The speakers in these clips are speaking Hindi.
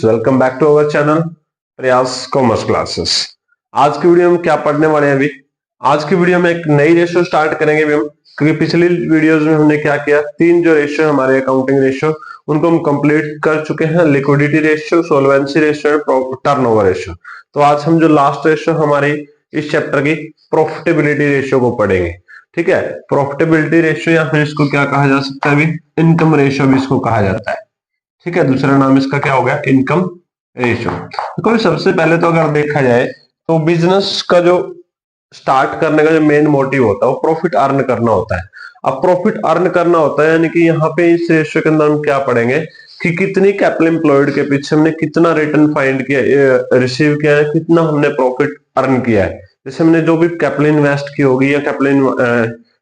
Welcome back to our channel Prayas commerce classes. आज की वीडियो में क्या पढ़ने वाले हैं? अभी आज की वीडियो में एक नई रेशियो स्टार्ट करेंगे अभी हम, क्योंकि पिछली वीडियोस में हमने क्या किया, तीन जो रेशियो हमारे अकाउंटिंग रेशियो उनको हम कंप्लीट कर चुके हैं, liquidity ratio, solvency ratio, turnover ratio. तो आज हम जो लास्ट रेशियो हमारी इस चैप्टर की प्रॉफिटेबिलिटी रेशियो को पढ़ेंगे। ठीक है, प्रॉफिटेबिलिटी रेशियो या फिर इसको क्या कहा जा सकता है, अभी इनकम रेशियो भी इसको कहा जाता है। ठीक है, दूसरा नाम इसका क्या हो गया, इनकम रेशियो। देखो सबसे पहले तो अगर देखा जाए तो बिजनेस का जो स्टार्ट करने का जो मेन मोटिव होता है वो प्रॉफिट अर्न करना होता है। अब प्रॉफिट अर्न करना होता है यानी कि यहाँ पे इस रेशियो के अंदर हम क्या पढ़ेंगे कि कितनी कैपिटल एम्प्लॉयड के पीछे हमने कितना रिटर्न फाइंड किया, रिसीव किया है, कितना हमने प्रॉफिट अर्न किया है। जैसे हमने जो भी कैपिटल इन्वेस्ट की होगी या कैपिटल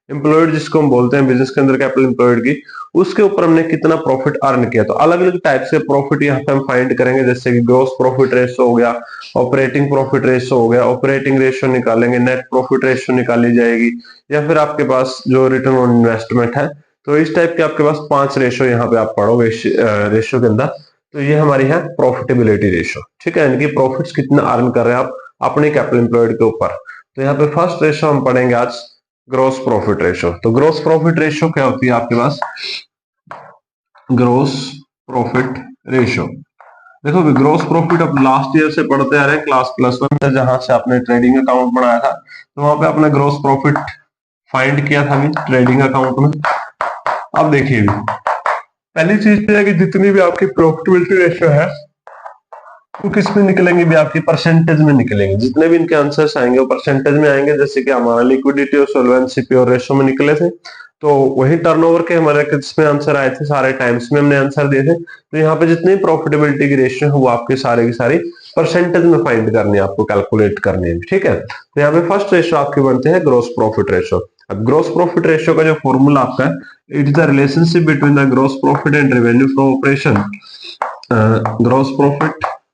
एम्प्लॉयड जिसको हम बोलते हैं बिजनेस के अंदर कैपिटल एम्प्लॉयड की, उसके ऊपर हमने कितना प्रॉफिट अर्न किया। तो अलग अलग टाइप से प्रॉफिट यहाँ पे हम फाइंड करेंगे, जैसे कि ग्रॉस प्रॉफिट रेशियो हो गया, ऑपरेटिंग प्रॉफिट रेशियो हो गया, ऑपरेटिंग रेशियो निकालेंगे, नेट प्रॉफिट रेशियो निकाली जाएगी, या फिर आपके पास जो रिटर्न ऑन इन्वेस्टमेंट है। तो इस टाइप के आपके पास 5 रेशियो यहाँ पे आप पढ़ोगे रेशियो के अंदर। तो ये हमारी है प्रॉफिटेबिलिटी रेशियो। ठीक है, यानी कि प्रॉफिट्स कितना अर्न कर रहे हैं आप अपने कैपिटल एम्प्लॉयड के ऊपर। तो यहाँ पे फर्स्ट रेशियो हम पढ़ेंगे आज, ग्रॉस प्रॉफिट रेशियो। तो ग्रॉस प्रॉफिट रेशियो क्या होती है आपके पास, ग्रॉस प्रॉफिट रेशियो। देखो ग्रॉस प्रॉफिट अब लास्ट ईयर से पढ़ते आ रहे हैं क्लास +1 से, जहां से आपने ट्रेडिंग अकाउंट बनाया था, तो वहां पे आपने ग्रॉस प्रॉफिट फाइंड किया था ट्रेडिंग अकाउंट में। अब देखिए पहली चीज तो है कि जितनी भी आपकी प्रॉफिटेबिलिटी रेशियो है वो किस में निकलेंगे भी, आपकी परसेंटेज में निकलेंगे। जितने भी इनके आंसर्स आएंगे वो परसेंटेज में आएंगे। जैसे कि हमारा लिक्विडिटी और सोल्वेंसी प्योर रेशियो में निकले थे, तो वही टर्नओवर के हमारे किसमें आंसर आए थे, सारे टाइम्स में हमने आंसर दिए थे। तो यहाँ पे जितनी प्रॉफिटेबिलिटी की रेशियो है वो आपकी सारे की सारी परसेंटेज में फाइंड करनी है, आपको कैलकुलेट करनी है। ठीक है, तो यहाँ पे फर्स्ट रेशियो आपके बनते हैं ग्रॉस प्रॉफिट रेशियो। अब ग्रॉस प्रॉफिट रेशियो का जो फॉर्मूला आपका है, it is the relationship between the gross profit and revenue from operation, gross profit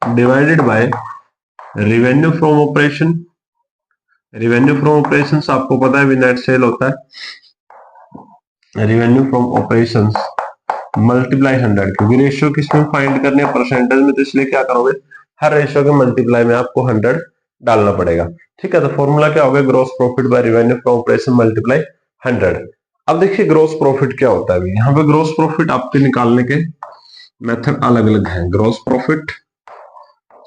divided by revenue from operation. Revenue from operation आपको पता है नेट सेल होता है, रेवेन्यू फ्रॉम ऑपरेशंस मल्टीप्लाई 100, क्योंकि रेशियो किसमें फाइंड करने है, परसेंटेज में। तो इसलिए क्या करोगे, हर रेशियो के मल्टीप्लाई में आपको 100 डालना पड़ेगा। ठीक है, तो फॉर्मूला क्या होगा, gross profit by revenue from operation multiply 100। अब देखिए ग्रॉस प्रॉफिट क्या होता है। यहाँ पे ग्रॉस प्रॉफिट आपके निकालने के मेथड अलग अलग है। ग्रॉस प्रॉफिट,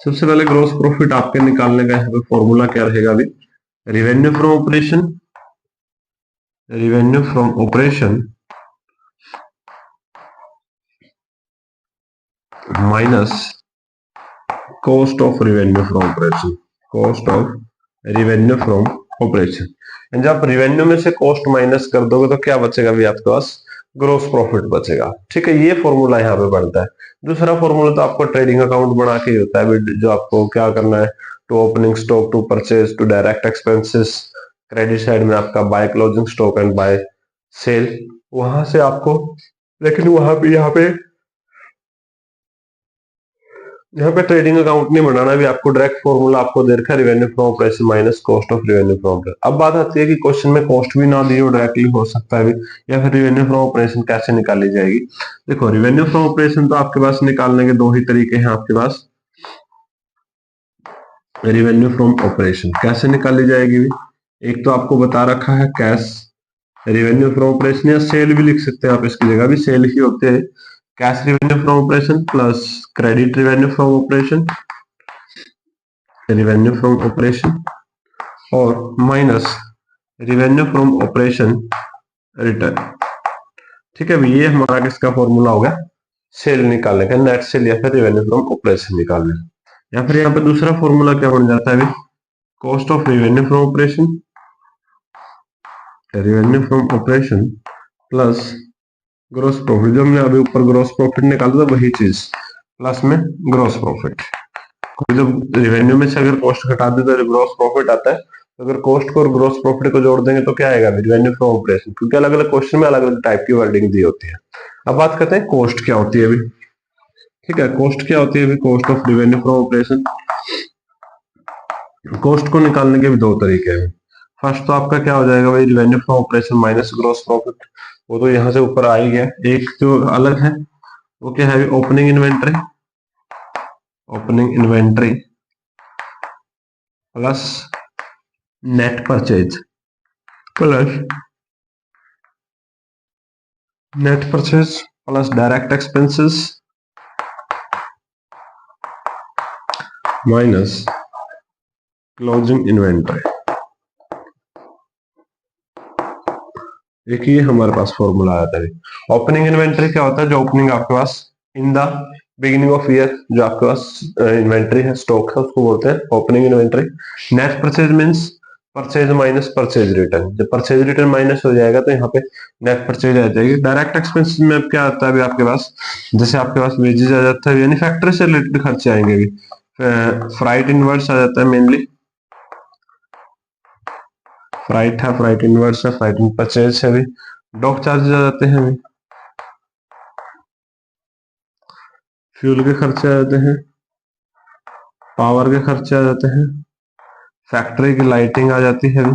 सबसे पहले ग्रॉस प्रॉफिट आपके निकालने का यहाँ पे फॉर्मूला क्या रहेगा अभी, revenue from operation, revenue from operation minus cost of revenue from operation, cost of revenue from operation. जब रेवेन्यू में से कॉस्ट माइनस कर दोगे तो क्या बचेगा भी आपके पास, ग्रॉस प्रॉफिट बचेगा। ठीक है, ये फॉर्मूला यहाँ पे बनता है। दूसरा फॉर्मूला तो आपको ट्रेडिंग अकाउंट बना के ही होता है, जो आपको क्या करना है, to opening stock, to purchase, to direct expenses, credit side में आपका by closing stock and by sale, वहां से आपको। लेकिन वहां पे यहाँ पे ट्रेडिंग अकाउंट नहीं बनाना, भी आपको डायरेक्ट फॉर्मूला आपको दे रखा है, revenue from operation minus cost of revenue from operation. अब बात आती है कि क्वेश्चन में कॉस्ट भी ना दी हो, डायरेक्टली हो सकता है भी, या फिर रेवेन्यू फ्रॉम ऑपरेशन कैसे निकाली जाएगी। देखो रेवेन्यू फ्रॉम ऑपरेशन तो आपके पास निकालने के दो ही तरीके हैं आपके पास। रेवेन्यू फ्रॉम ऑपरेशन कैसे निकाली जाएगी भी, एक तो आपको बता रखा है कैश रेवेन्यू फ्रॉम ऑपरेशन, या सेल भी लिख सकते हैं आप, इसकी जगह भी सेल ही होते हैं। Cash revenue from operation plus credit revenue from operation, revenue from operation, और minus revenue from operation return. ठीक है, ये हमारा किसका फॉर्मूला होगा, सेल निकालने का, नेट सेल या फिर रेवेन्यू फ्रॉम ऑपरेशन निकालने। या फिर यहाँ पे दूसरा फॉर्मूला क्या बन जाता है, cost of revenue from operation, revenue from operation plus gross profit, जो हमने अभी ऊपर ग्रॉस प्रॉफिट निकाला था वही चीज, प्लस में ग्रॉस प्रॉफिट। जब रेवेन्यू में से अगर कॉस्ट घटा दे तो ग्रॉस प्रॉफिट आता है, तो अगर कॉस्ट को और ग्रॉस प्रॉफिट को जोड़ देंगे तो क्या आएगा, रेवेन्यू फ्रॉम ऑपरेशन, क्योंकि अलग अलग क्वेश्चन में अलग अलग टाइप की वर्डिंग दी होती है। अब बात करते हैं कॉस्ट क्या होती है अभी। ठीक है, कॉस्ट क्या होती है अभी, cost of revenue from operation. Cost को निकालने के भी दो तरीके हैं। फर्स्ट तो आपका क्या हो जाएगा भाई, revenue from operation minus gross profit, वो तो यहाँ से ऊपर आ ही गया। एक जो अलग है वो क्या है, opening inventory opening inventory plus net purchase plus direct expenses minus closing inventory. देखिए हमारे पास फॉर्मूला आया था। ओपनिंग इन्वेंट्री क्या होता है? जो ओपनिंग आपके पास in the beginning of year जो आपके पास इन्वेंट्री है, स्टॉक है, उसको बोलते हैं opening inventory. Net purchase means purchase minus purchase return. जब परचेज रिटर्न माइनस हो जाएगा तो यहाँ पे नेट परचेज आ जाएगी। डायरेक्ट एक्सपेंस में अब क्या आता है? अभी आपके पास जैसे आपके पास वेजेस आ जाता है, यानी फैक्ट्री से रिलेटेड खर्चे आएंगे। अभी फ्राइट इनवर्स आ जाता है, मेनली फ्राइट है, फ्राइट इनवर्स है, फ्राइट इन परचेज है, अभी डॉक चार्जेस आ जाते हैं, अभी फ्यूल के खर्चे आ जाते हैं, पावर के खर्चे आ जाते हैं, फैक्ट्री की लाइटिंग आ जाती है, अभी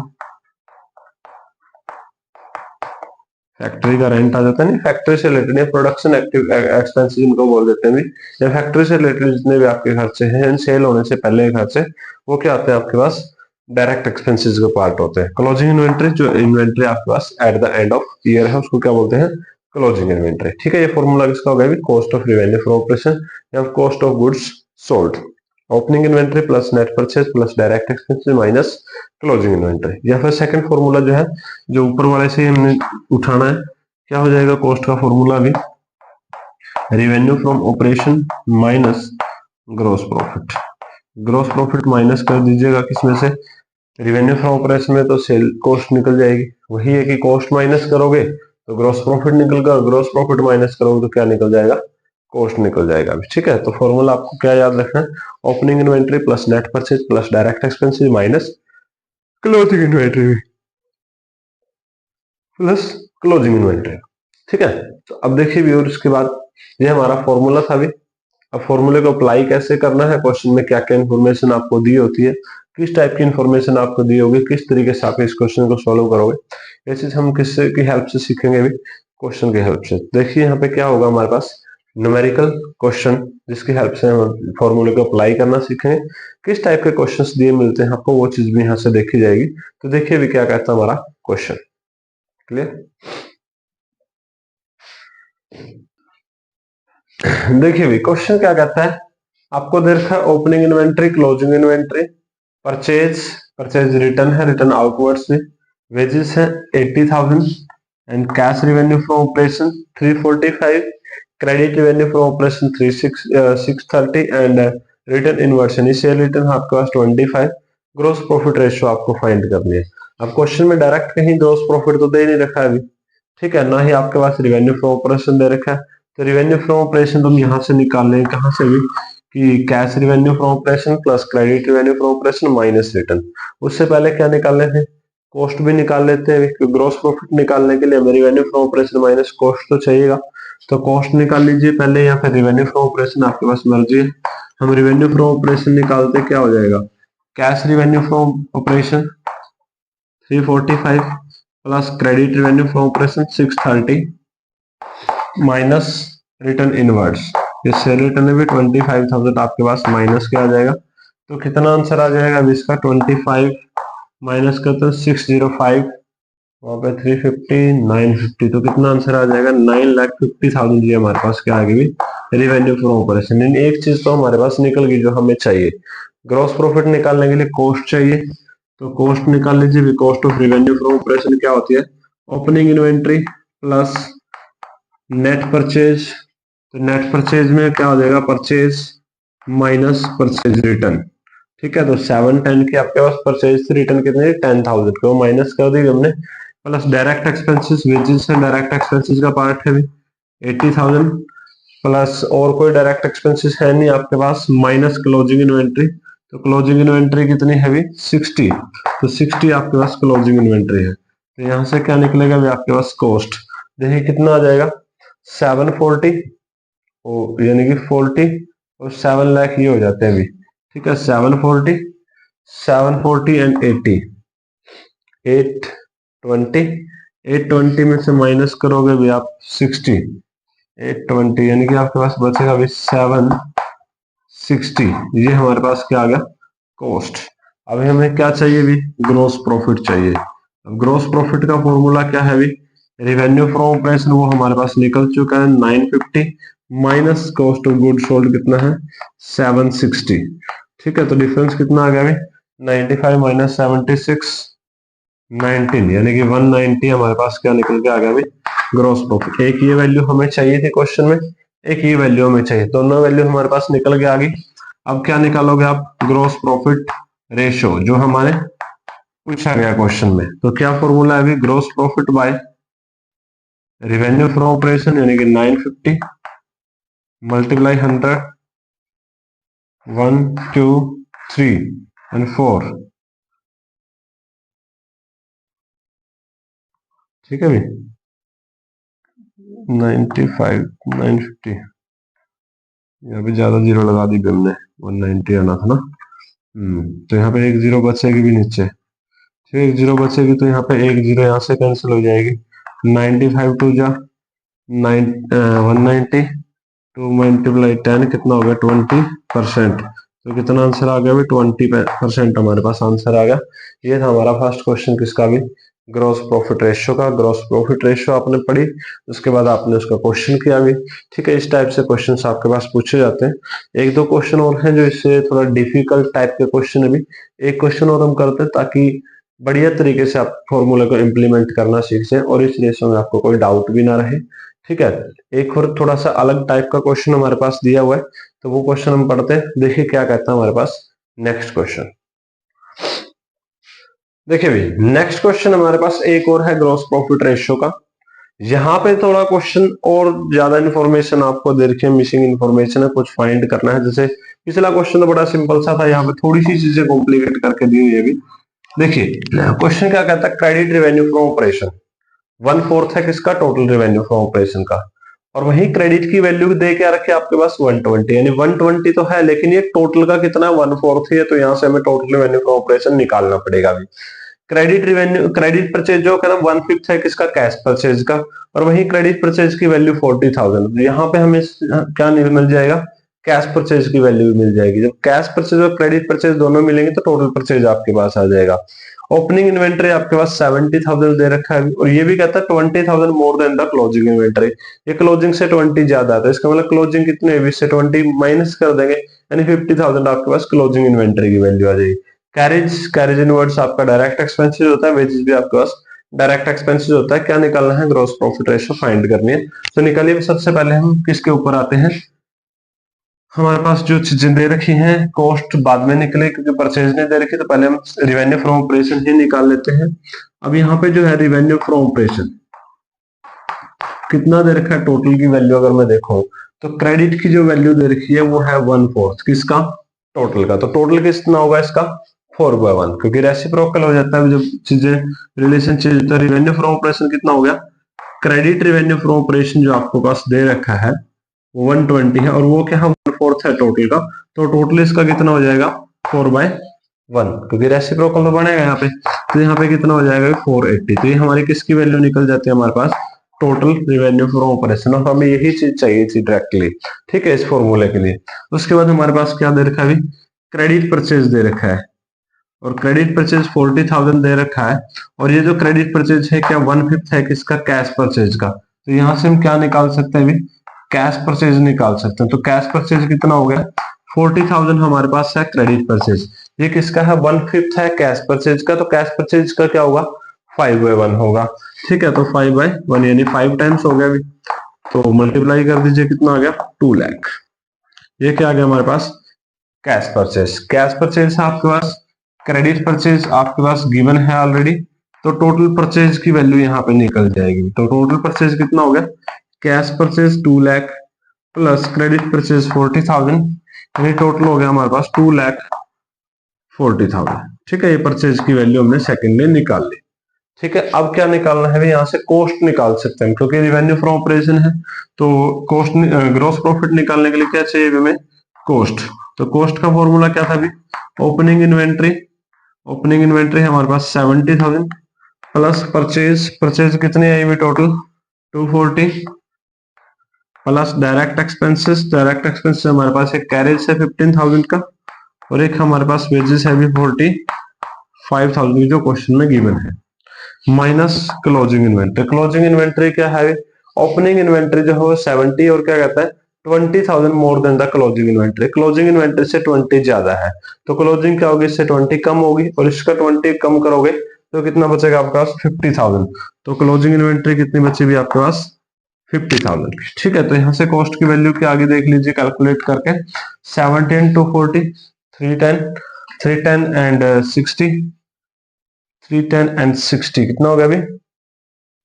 फैक्ट्री का रेंट आ जाता है। नहीं, फैक्ट्री से रिलेटेड प्रोडक्शन एक्सपेंसेस इनको बोल देते हैं। या फैक्ट्री से रिलेटेड जितने भी आपके खर्चे हैं, सेल होने से पहले के खर्चे, वो क्या आते हैं आपके पास? डायरेक्ट एक्सपेंसेस के पार्ट होते हैं। क्लोजिंग इन्वेंट्री, जो इन्वेंट्री आपके पास at the end of year है, उसको क्या बोलते हैं? Closing inventory. ठीक है, ये फॉर्मूला किसका होगा? Cost of revenue for operation या cost of goods sold. Opening inventory plus net purchase plus direct expenses minus closing inventory. या फिर सेकंड फॉर्मूला जो है, जो ऊपर वाले से हमने उठाना है, क्या हो जाएगा? कॉस्ट का फॉर्मूला भी revenue from operation minus gross profit. Gross profit minus कर दीजिएगा किसमें से? रिवेन्यू फ्रॉम ऑपरेशन में तो सेल कॉस्ट निकल जाएगी। वही है कि कॉस्ट माइनस करोगे तो ग्रॉस प्रॉफिट निकल गया, ग्रॉस प्रॉफिट माइनस करोगे तो क्या निकल जाएगा? कॉस्ट निकल जाएगा। ठीक है, तो फॉर्मूला आपको क्या याद रखना है? Opening inventory plus net purchase plus direct expenses minus closing inventory plus closing inventory. ठीक है, तो अब देखिए व्यूअर, इसके बाद ये हमारा फॉर्मूला था। अभी अब फॉर्मूले को अप्लाई कैसे करना है, क्वेश्चन में क्या क्या इन्फॉर्मेशन आपको दी होती है, किस टाइप की इन्फॉर्मेशन आपको दी होगी, किस तरीके से आप इस क्वेश्चन को सॉल्व करोगे, ये चीज हम किससे की हेल्प से सीखेंगे? अभी क्वेश्चन की हेल्प से। देखिए यहाँ पे क्या होगा हमारे पास? न्यूमेरिकल क्वेश्चन, जिसकी हेल्प से हम फॉर्मूले को अप्लाई करना सीखेंगे। किस टाइप के क्वेश्चंस दिए मिलते हैं आपको, वो चीज भी यहाँ से देखी जाएगी। तो देखिए अभी क्या कहता है हमारा क्वेश्चन। क्लियर? देखिए भी क्वेश्चन क्या कहता है, आपको दे रखा है opening inventory, closing inventory, purchase, purchase return है, रिटर्न आउटवर्ड्स में, वेजेस है 80,000 and cash revenue from operation 345, credit revenue from operation 630 and return inverse यानी सेल रिटर्न आपके पास 25। ग्रोस प्रॉफिट रेशियो आपको फाइंड करनी है। अब क्वेश्चन में डायरेक्ट कहीं ग्रोस प्रॉफिट तो दे नहीं रखा है अभी, ठीक है, ना ही आपके पास रिवेन्यू फ्रॉम ऑपरेशन दे रखा है। तो रिवेन्यू फ्रॉम ऑपरेशन तुम यहाँ से निकाल लें, कहाँ से भी, कि cash revenue from operation plus credit revenue from operation minus return. उससे पहले क्या निकालने थे? कॉस्ट भी निकाल लेते हैं। ग्रोस प्रॉफिट निकालने के लिए हमें revenue from operation minus cost तो चाहिएगा, तो कॉस्ट निकाल लीजिए पहले, या फिर रिवेन्यू फ्रॉम ऑपरेशन, आपके पास मर्जी है। हम रिवेन्यू फ्रॉम ऑपरेशन निकालते, क्या हो जाएगा? Cash revenue from operation 345 plus credit revenue from operation 630 minus return inwards, इससे रिटर्न भी 25,000 आपके पास माइनस क्या आ जाएगा? तो कितना आंसर आ जाएगा अब इसका? 25 माइनस करते 605, वहां पे 350 950, तो कितना आंसर आ जाएगा? 9,50,000। ये हमारे पास क्या आ गई? Revenue from operation. एक चीज तो हमारे पास निकल गई जो हमें चाहिए। ग्रॉस प्रॉफिट निकालने के लिए कॉस्ट चाहिए, तो कॉस्ट निकाल लीजिए। Cost of revenue from operation क्या होती है? Opening inventory plus net purchase. तो नेट परचेज में क्या हो जाएगा? Purchase minus purchase return. ठीक है, तो 710 की आपके पास परचेज रिटर्न कितने? 10,000 को माइनस कर दी हमने, प्लस डायरेक्ट एक्सपेंसेस, वेजेस है, डायरेक्ट एक्सपेंसेस का पार्ट है भी 80,000, प्लस और कोई डायरेक्ट एक्सपेंसेस है नहीं आपके पास, माइनस क्लोजिंग इन्वेंट्री। तो क्लोजिंग इन्वेंट्री कितनी है? 60, तो 60 आपके पास क्लोजिंग इन्वेंट्री है। तो यहाँ से क्या निकलेगा भी आपके पास? कॉस्ट। देखिए कितना आ जाएगा? 740, यानी कि 40 और 7 लाख ये हो जाते हैं अभी। ठीक है, 740, 740 एंड 80, 820, 820 में से माइनस करोगे भी आप 60, 820, यानी कि आपके पास बचेगा अभी 60, ये हमारे पास क्या आ गया, कॉस्ट। अभी हमें क्या चाहिए भी, ग्रोस प्रॉफिट चाहिए। अब ग्रोस प्रॉफिट का फॉर्मूला क्या है भी, रेवेन्यू फ्रॉम ऑपरेशन वो हमारे पास निकल चुका है 950 minus cost of good sold कितना है 760। ठीक है, तो डिफरेंस कितना आ गया भी, 95 माइनस 76 19, यानी कि 190 हमारे पास क्या निकल के आ गया भी, ग्रोस प्रॉफिट। एक ये वैल्यू हमें चाहिए थी क्वेश्चन में, एक ये वैल्यू हमें चाहिए, दोनों वैल्यू हमारे पास निकल के आ गई। अब क्या निकालोगे आप, ग्रोस प्रॉफिट रेशो जो हमारे पूछा गया क्वेश्चन में। तो क्या फॉर्मूला है अभी, gross profit by revenue from operation, यानी कि 950 मल्टीप्लाई 100, 1 2 3 एंड 4। ठीक है भी, 95 950, यहाँ पे ज्यादा जीरो लगा दी हमने, 190 आना था ना। तो यहाँ पे एक जीरो बचेगी भी नीचे, फिर एक जीरो बचेगी, तो यहाँ पे एक जीरो यहाँ से कैंसिल हो जाएगी। 95 टू जा 190, 2 मल्टीप्लाई 10 कितना हो गया 20%। तो कितना आंसर आ गया भी, 20% हमारे पास आंसर आ गया। ये था हमारा फर्स्ट क्वेश्चन किसका भी, ग्रॉस प्रॉफिट रेशियो का। ग्रॉस प्रॉफिट रेशियो आपने पढ़ी, उसके बाद आपने उसका क्वेश्चन किया भी। ठीक है, इस टाइप से क्वेश्चंस आपके पास पूछे जाते हैं। एक दो क्वेश्चन और हैं जो इससे थोड़ा डिफिकल्ट टाइप के क्वेश्चन है भी, एक क्वेश्चन और हम करते हैं ताकि बढ़िया तरीके से आप फॉर्मूले को इम्प्लीमेंट करना सीख जाए और इस रेशियो में आपको कोई डाउट भी ना रहे। ठीक है, एक और थोड़ा सा अलग टाइप का क्वेश्चन हमारे पास दिया हुआ है, तो वो क्वेश्चन हम पढ़ते हैं। देखिए क्या कहता है हमारे पास नेक्स्ट क्वेश्चन। देखिए भी नेक्स्ट क्वेश्चन हमारे पास एक और है ग्रॉस प्रॉफिट रेशियो का। यहाँ पे थोड़ा क्वेश्चन और ज्यादा इन्फॉर्मेशन आपको दे रखी है, मिसिंग इन्फॉर्मेशन है, कुछ फाइंड करना है। जैसे पिछला क्वेश्चन तो बड़ा सिंपल सा था, यहाँ पे थोड़ी सी चीजें कॉम्प्लिकेट करके दी हुई है। भी देखिए क्वेश्चन क्या कहता है, क्रेडिट रेवेन्यू फ्रॉम ऑपरेशन 1/4 है किसका, टोटल रेवेन्यू फ्रॉम ऑपरेशन का, और वही क्रेडिट की वैल्यू दे के रखे आपके पास 120, यानी 120 तो है लेकिन ये टोटल का कितना 1/4 है, तो यहाँ से हमें टोटल रेवेन्यू फ्रॉम ऑपरेशन निकालना पड़ेगा। भी क्रेडिट रेवेन्यू, क्रेडिट परचेज जो है ना 1/5 है किसका, कैश परचेज का, और वही क्रेडिट परचेज की वैल्यू 40,000। यहाँ पे हमें क्या मिल जाएगा, कैश परचेज की वैल्यू भी मिल जाएगी। जब कैश परचेज और क्रेडिट परचेज दोनों मिलेंगे तो टोटल परचेज आपके पास आ जाएगा। ओपनिंग इन्वेंटरी आपके पास 70,000 दे रखा है, और ये भी कहता है 20,000 more than the closing inventory. ये क्लोजिंग से 20 ज्यादा आता है, इसका मतलब क्लोजिंग कितने है, इससे 20 माइनस कर देंगे, यानी 50,000 आपके पास क्लोजिंग इन्वेंटरी की वैल्यू आ जाएगी। कैरेज, कैरेज इनवर्ड्स आपका डायरेक्ट एक्सपेंसेस होता है, वेजेस भी आपके पास डायरेक्ट एक्सपेंसेस होता है। क्या निकालना है, ग्रॉस प्रॉफिट रेशियो फाइंड करनी है। तो निकालिए, सबसे पहले हम किसके ऊपर आते हैं, हमारे पास जो चीजें दे रखी हैं, कॉस्ट बाद में निकले क्योंकि परचेज नहीं दे रखी, तो पहले हम रिवेन्यू फ्रॉम ऑपरेशन ही निकाल लेते हैं। अब यहाँ पे जो है रिवेन्यू फ्रॉम ऑपरेशन कितना दे रखा है, टोटल की वैल्यू अगर मैं देखूं तो क्रेडिट की जो वैल्यू दे रखी है वो है 1/4 किसका, टोटल का। तो टोटल कितना होगा इसका 4/1, क्योंकि रेसिप्रोकल हो जाता है जब चीजें रिलेशन चेंज होता है। रिवेन्यू फ्रॉम ऑपरेशन कितना हो गया, क्रेडिट रिवेन्यू फ्रॉम ऑपरेशन जो आपको पास दे रखा है 120 है, और वो क्या है 1/4 है टोटल का। तो टोटल इसका कितना हो जाएगा 4/1, क्योंकि रेसिप्रोकल तो बनेगा यहाँ पे। तो यहाँ पे कितना हो जाएगा 480। तो ये हमारी किसकी वैल्यू निकल जाती है हमारे पास, टोटल रिवेन्यू फ्रॉम ऑपरेशन, और हमें यही चीज चाहिए थी डायरेक्टली। ठीक है, इस फॉर्मूले के लिए। उसके बाद हमारे पास क्या दे रखा है, क्रेडिट परचेज दे रखा है, और क्रेडिट परचेज 40,000 दे रखा है, और ये जो क्रेडिट परचेज है क्या 1/5 है किसका, कैश परचेज का। तो यहाँ से हम क्या निकाल सकते हैं, कैश परचेज निकाल सकते हैं। तो कैश परचेज कितना हो गया 40,000 हमारे पास है क्रेडिट परचेज, ये किसका है 1/5 है कैश परचेज का। तो कैश परचेज का क्या होगा 5/1 होगा। ठीक है, तो 5/1 यानी 5 टाइम्स हो गया भी, तो मल्टीप्लाई कर दीजिए, कितना आ गया 2 लाख। ये क्या आ गया हमारे पास, कैश परचेज। कैश परचेज है आपके पास, क्रेडिट परचेज आपके पास गिवन है ऑलरेडी, तो टोटल परचेज की वैल्यू यहाँ पे निकल जाएगी। तो टोटल परचेज कितना हो गया, cash purchase 2 lakh plus credit purchase 40,000, यानी टोटल हो गया हमारे पास 2,40,000। ठीक है, ये परचेज की वैल्यू हमने सेकंड में निकाल ली। ठीक है, अब क्या निकालना है, यहाँ से कॉस्ट निकाल सकते हैं क्योंकि रिवेन्यू फ्रॉम ऑपरेशन है। तो कॉस्ट, ग्रॉस प्रॉफिट निकालने के लिए क्या चाहिए हमें, कॉस्ट। तो कॉस्ट का फॉर्मूला क्या था अभी, ओपनिंग इन्वेंट्री। ओपनिंग इन्वेंट्री हमारे पास 70,000 प्लस परचेज, परचेज कितनी आई हुई टोटल 240, प्लस डायरेक्ट एक्सपेंसेस हमारे पास एक कैरेज है 15,000 का और एक हमारे पास वेजेस है भी 45,000 जो क्वेश्चन में गिवन है, माइनस क्लोजिंग इन्वेंट्री क्या है, ओपनिंग इन्वेंट्री जो है 70 और क्या कहता है 20,000 more than the closing inventory से 20 ज्यादा है, तो क्लोजिंग क्या होगी, इससे 20 कम होगी और इसका 20 कम करोगे तो कितना बचेगा आपके पास 50,000, तो क्लोजिंग इन्वेंट्री कितनी बची भी आपके पास 50,000। ठीक है, तो यहाँ से कॉस्ट की वैल्यू के आगे देख लीजिए कैलकुलेट करके 17 to 40 310 एंड 60 कितना हो गया अभी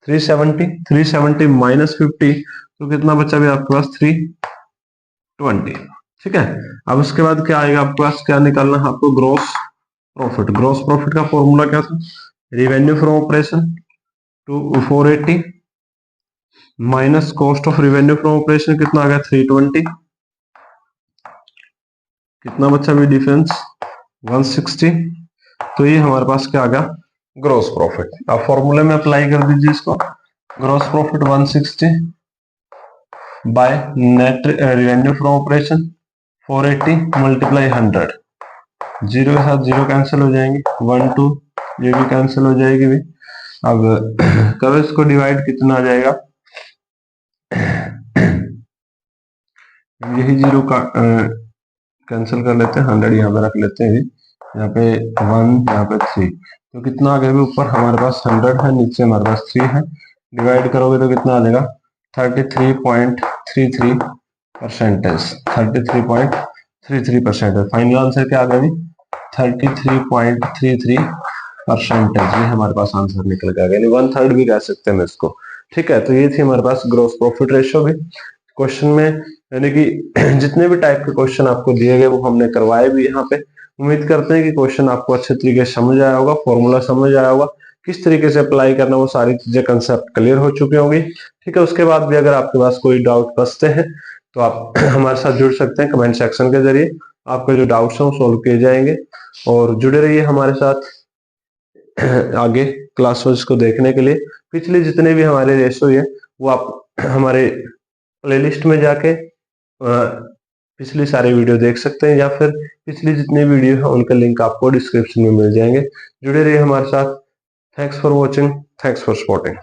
370 माइनस 50 तो कितना बचा भी आपके पास 320। ठीक है, अब उसके बाद क्या आएगा आपके पास, क्या निकालना है आपको, ग्रॉस प्रॉफिट का फॉर्मूला क्या था, revenue from operation to 480 minus cost of revenue from operation कितना आ गया 320, कितना बचा भी डिफरेंस 160, तो ये हमारे पास क्या आ गया ग्रॉस प्रॉफिट। अब फॉर्मूले में अप्लाई कर दीजिए इसको, gross profit 160 by net revenue from operation 480 multiply 100, zero के साथ जीरो कैंसिल हो जाएंगे, 1 2 ये भी कैंसिल हो जाएगी भी। अब कब इसको डिवाइड कितना आ जाएगा, यही जीरो का कैंसिल कर लेते हैं, 100 यहाँ पे रख लेते हैं, यहाँ पे 1 यहाँ पे 3 तो कितना आ गया भी, ऊपर हमारे पास 100 है नीचे हमारे पास 3 है, डिवाइड करोगे तो कितना आ जाएगा 33.33%, फाइनल आंसर क्या आ गया भी 33.33%, ये हमारे पास आंसर निकल गया, यानी 1/3 भी कह सकते हैं इसको। ठीक है, तो ये थी हमारे पास ग्रॉस प्रॉफिट रेशियो भी क्वेश्चन में, यानी कि जितने भी टाइप के क्वेश्चन आपको दिए गए वो हमने करवाए भी यहाँ पे। उम्मीद करते हैं कि क्वेश्चन आपको अच्छे तरीके से समझ आया होगा, फॉर्मूला समझ आया होगा, किस तरीके से अप्लाई करना वो सारी चीजें कंसेप्ट क्लियर हो चुकी होंगी। ठीक है, उसके बाद भी अगर आपके पास कोई डाउट बचते हैं तो आप हमारे साथ जुड़ सकते हैं कमेंट सेक्शन के जरिए, आपके जो डाउट्स हैं वो सोल्व किए जाएंगे। और जुड़े रहिए हमारे साथ आगे क्लासेस को देखने के लिए। पिछले जितने भी हमारे रेशो है वो आप हमारे प्लेलिस्ट में जाके पिछली सारे वीडियो देख सकते हैं, या फिर पिछली जितनी वीडियो है उनका लिंक आपको डिस्क्रिप्शन में मिल जाएंगे। जुड़े रहिए हमारे साथ। Thanks for watching, thanks for supporting.